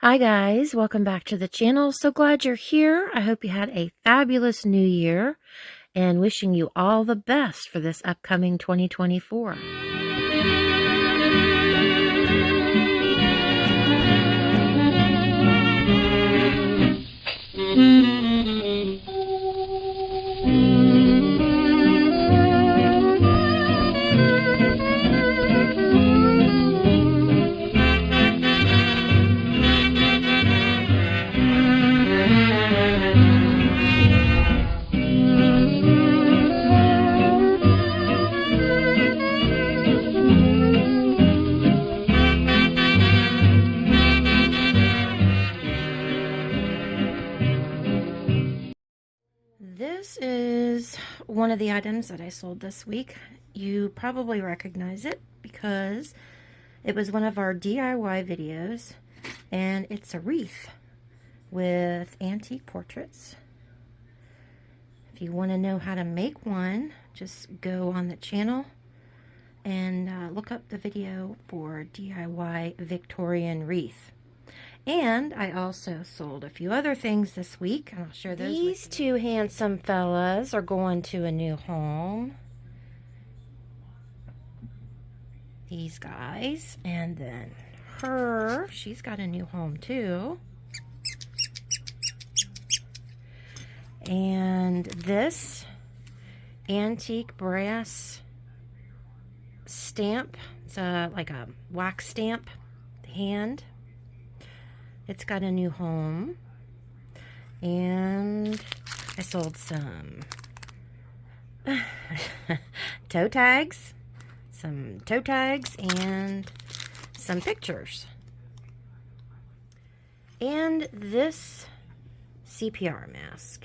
Hi guys, welcome back to the channel. So glad you're here. I hope you had a fabulous new year and wishing you all the best for this upcoming 2024. This is one of the items that I sold this week. You probably recognize it because it was one of our DIY videos, and it's a wreath with antique portraits. If you want to know how to make one, just go on the channel and look up the video for DIY Victorian Wreath. And I also sold a few other things this week, and I'll share those with you. These two handsome fellas are going to a new home. These guys, and then her, she's got a new home too. And this antique brass stamp, it's like a wax stamp hand. It's got a new home. And I sold some toe tags, and some pictures. And this CPR mask.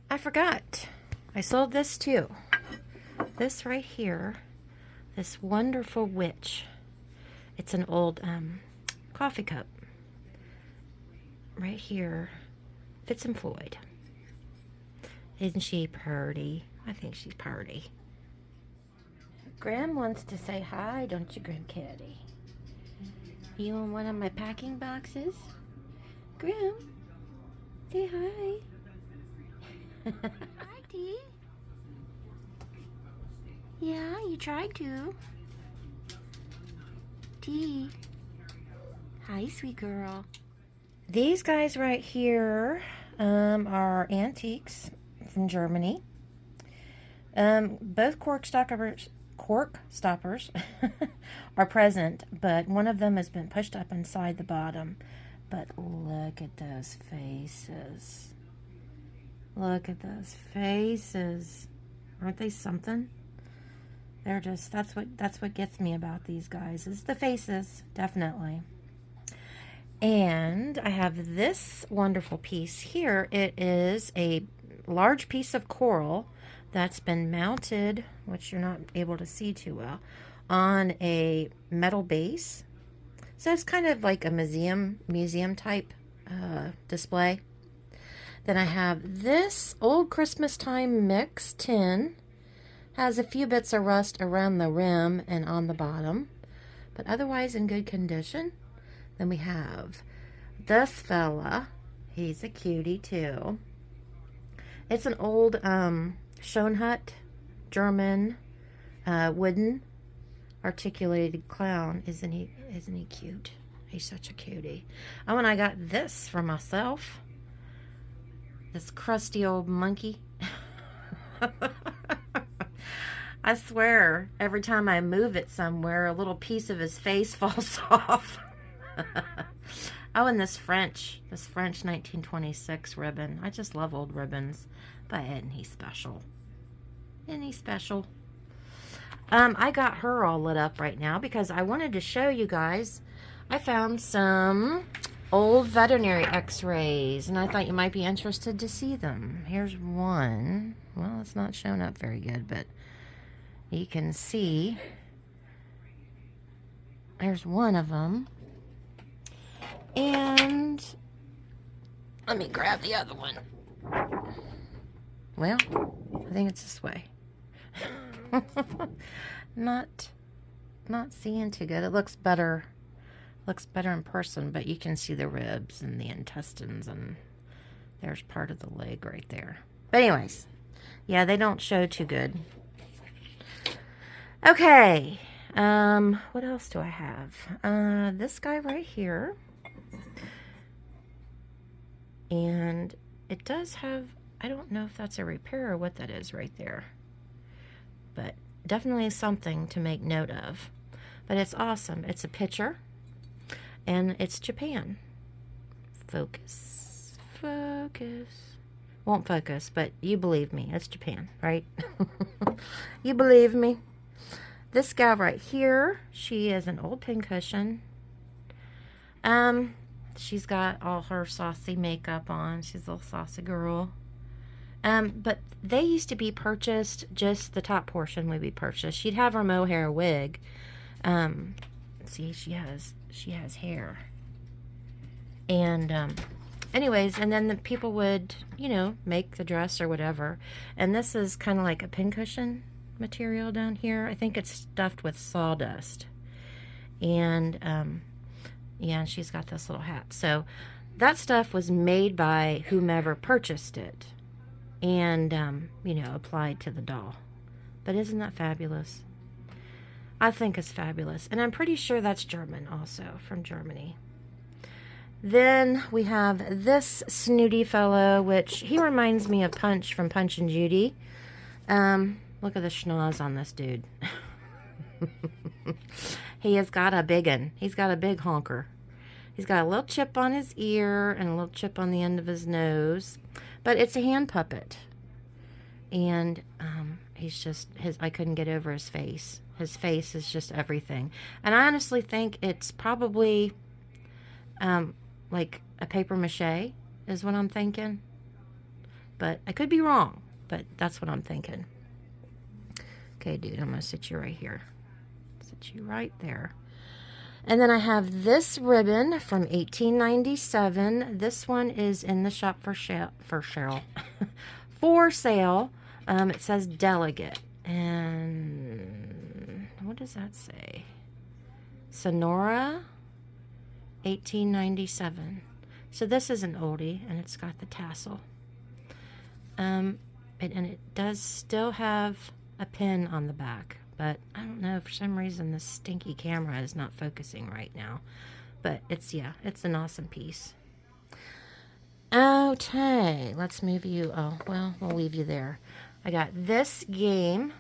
I forgot. I sold this too. This right here, this wonderful witch. It's an old coffee cup. Right here, Fitz and Floyd. Isn't she pretty? I think she's pretty. Graham wants to say hi, don't you, Graham Kitty? You want one of my packing boxes? Graham, say hi. Hi, Dee. Yeah, you tried to. Dee. Hi, sweet girl. These guys right here are antiques from Germany. Both Cork Stoppers are present, but one of them has been pushed up inside the bottom. But look at those faces. Look at those faces. Aren't they something? They're just, that's what gets me about these guys, is the faces, definitely. And I have this wonderful piece here. It is a large piece of coral that's been mounted, which you're not able to see too well, on a metal base. So it's kind of like a museum type display. Then I have this old Christmas time mix tin. Has a few bits of rust around the rim and on the bottom, but otherwise in good condition. Then we have this fella. He's a cutie too. It's an old Schoenhut German wooden articulated clown. Isn't he cute? He's such a cutie. Oh, and I got this for myself. This crusty old monkey. I swear, every time I move it somewhere, a little piece of his face falls off. Oh, and this French 1926 ribbon. I just love old ribbons. But isn't he special? Isn't he special? I got her all lit up right now because I wanted to show you guys. I found some old veterinary X-rays, and I thought you might be interested to see them. Here's one. Well, it's not showing up very good, but you can see. There's one of them. And let me grab the other one. Well, I think it's this way. Not seeing too good. It looks better Looks better in person, but you can see the ribs and the intestines, and there's part of the leg right there. But anyways, yeah, they don't show too good. Okay, what else do I have? This guy right here. And it does have, I don't know if that's a repair or what that is right there. But definitely something to make note of. But it's awesome. It's a pitcher. And it's Japan. Focus. Focus. Won't focus, but you believe me. It's Japan, right? You believe me. This gal right here, she is an old pincushion. She's got all her saucy makeup on. She's a little saucy girl. But they used to be purchased, just the top portion would be purchased. She'd have her mohair wig. See, she has hair. And, anyways, and then the people would, you know, make the dress or whatever. And this is kind of like a pincushion material down here. I think it's stuffed with sawdust. And, yeah, and she's got this little hat. So that stuff was made by whomever purchased it and, you know, applied to the doll. But isn't that fabulous? I think it's fabulous. And I'm pretty sure that's German also, from Germany. Then we have this snooty fellow, which he reminds me of Punch from Punch and Judy. Look at the schnoz on this dude. He has got a big one. He's got a big honker. He's got a little chip on his ear and a little chip on the end of his nose. But it's a hand puppet. And he's just, I couldn't get over his face. His face is just everything. And I honestly think it's probably like a paper mache is what I'm thinking. But I could be wrong. But that's what I'm thinking. Okay, dude, I'm going to sit you right here. Sit you right there. And then I have this ribbon from 1897. This one is in the shop for sale. For sale. It says delegate. And what does that say? Sonora, 1897. So this is an oldie, and it's got the tassel. And it does still have a pin on the back, but I don't know, for some reason this stinky camera is not focusing right now. But it's, yeah, it's an awesome piece. Okay, let's move you. Oh, well, we'll leave you there. I got this game.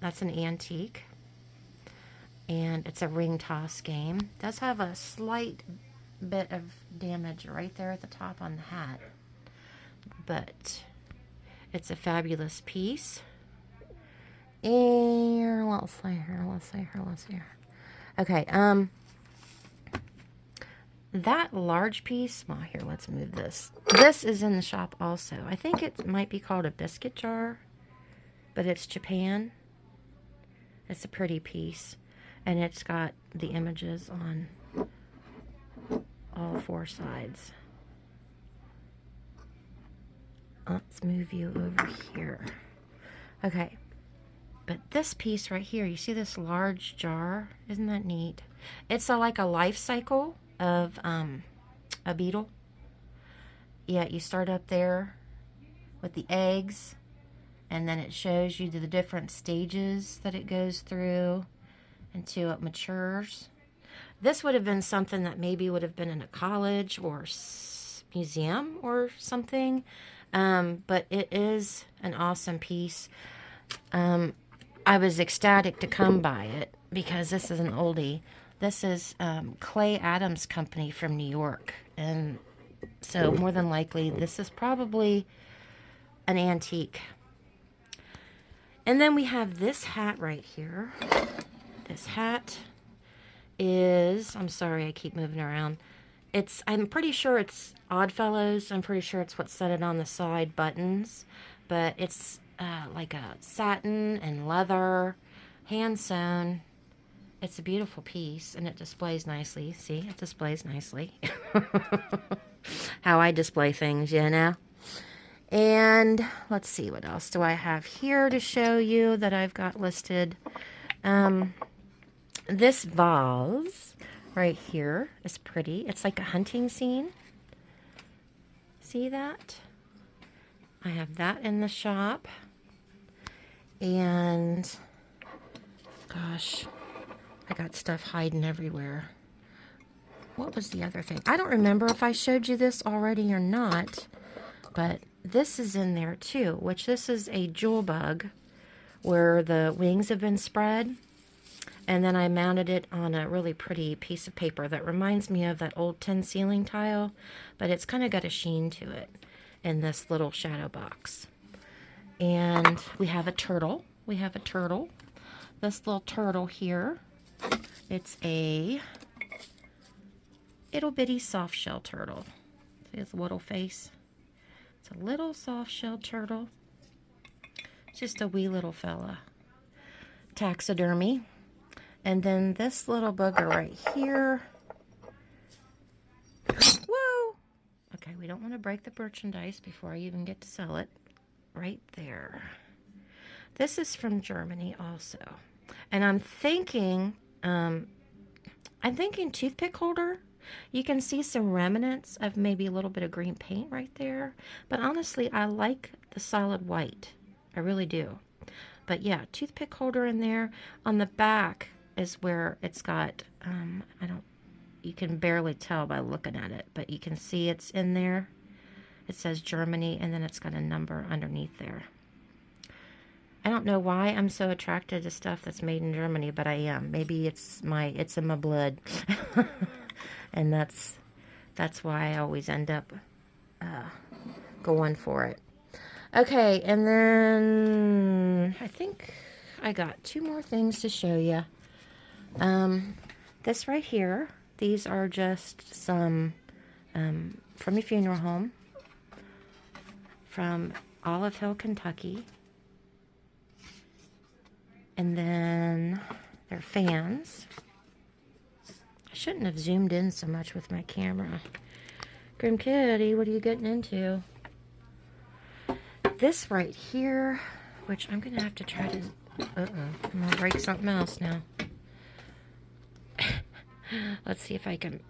That's an antique. And it's a ring toss game. It does have a slight bit of damage right there at the top on the hat. But it's a fabulous piece. And let's see here. Okay, that large piece, well, here, let's move this. This is in the shop also. I think it might be called a Biscuit Jar, but it's Japan. It's a pretty piece, and it's got the images on all four sides. Let's move you over here. Okay. But this piece right here, you see this large jar? Isn't that neat? It's like a life cycle of a beetle. Yeah, you start up there with the eggs, and then it shows you the different stages that it goes through until it matures. This would have been something that maybe would have been in a college or museum or something. But it is an awesome piece. I was ecstatic to come by it because this is an oldie. This is Clay Adams Company from New York. And so more than likely this is probably an antique. And then we have this hat right here. This hat is, I'm sorry I keep moving around. I'm pretty sure it's Oddfellows. I'm pretty sure it's what set it on the side buttons. But it's like a satin and leather, hand sewn. It's a beautiful piece, and it displays nicely. See, it displays nicely. How I display things, you know. And let's see, what else do I have here to show you that I've got listed? This vase right here is pretty. It's like a hunting scene. See that? I have that in the shop. And gosh, I got stuff hiding everywhere. What was the other thing? I don't remember if I showed you this already or not, but this is in there too, which this is a jewel bug where the wings have been spread. And then I mounted it on a really pretty piece of paper that reminds me of that old tin ceiling tile, but it's kind of got a sheen to it in this little shadow box. And we have a turtle. We have a turtle. This little turtle here, it's a ittle bitty soft shell turtle. See his little face? It's a little soft shell turtle. Just a wee little fella. Taxidermy. And then this little booger right here. Whoa! Okay, we don't want to break the merchandise before I even get to sell it. Right there. This is from Germany also. And I'm thinking toothpick holder. You can see some remnants of maybe a little bit of green paint right there. But honestly, I like the solid white. I really do. But yeah, toothpick holder in there. On the back is where it's got, you can barely tell by looking at it, but you can see it's in there. It says Germany, and then it's got a number underneath there. I don't know why I'm so attracted to stuff that's made in Germany, but I am. Maybe it's in my blood. And that's why I always end up going for it. Okay, and then I think I got 2 more things to show you. This right here, these are just some from a funeral home from Olive Hill, Kentucky. And then they're fans. I shouldn't have zoomed in so much with my camera. Grim Kitty, what are you getting into? This right here, which I'm going to have to try to... I'm going to break something else now. Let's see if I can...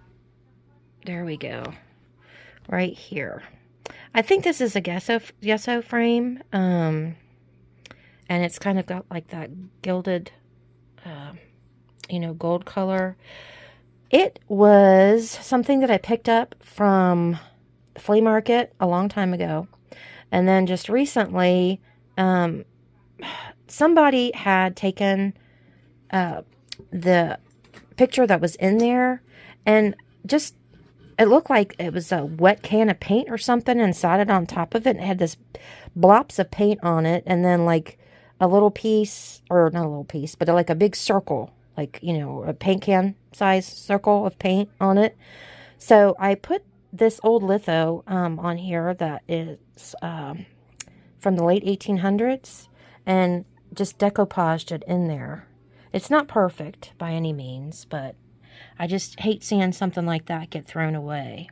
There we go. Right here. I think this is a gesso frame. And it's kind of got like that gilded, gold color. It was something that I picked up from the flea market a long time ago. And then just recently, somebody had taken the picture that was in there, and just, it looked like it was a wet can of paint or something, and sat it on top of it, and it had this blops of paint on it, and then like a little piece, or not a little piece, but like a big circle, like, a paint can size circle of paint on it. So I put this old litho on here that is from the late 1800s, and just decoupaged it in there. It's not perfect by any means, but I just hate seeing something like that get thrown away.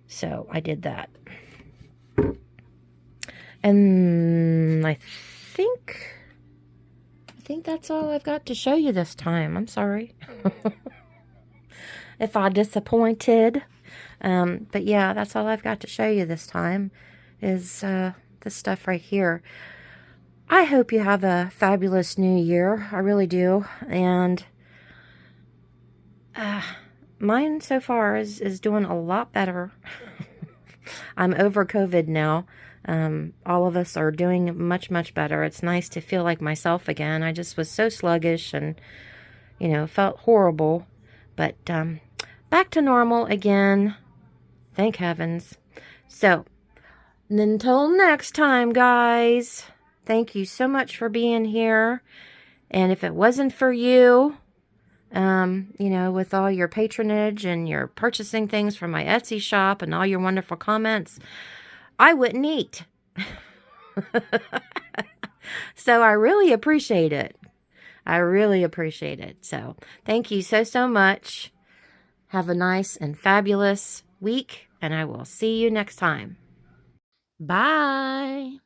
So I did that. And I think that's all I've got to show you this time. I'm sorry if I disappointed. But yeah, that's all I've got to show you this time is this stuff right here. I hope you have a fabulous new year. I really do. And mine so far is doing a lot better. I'm over COVID now. All of us are doing much, much better. It's nice to feel like myself again. I just was so sluggish and, felt horrible. But back to normal again. Thank heavens. So, until next time, guys. Thank you so much for being here. And if it wasn't for you, with all your patronage and your purchasing things from my Etsy shop and all your wonderful comments, I wouldn't eat. So I really appreciate it. I really appreciate it. So thank you so, so much. Have a nice and fabulous week, and I will see you next time. Bye.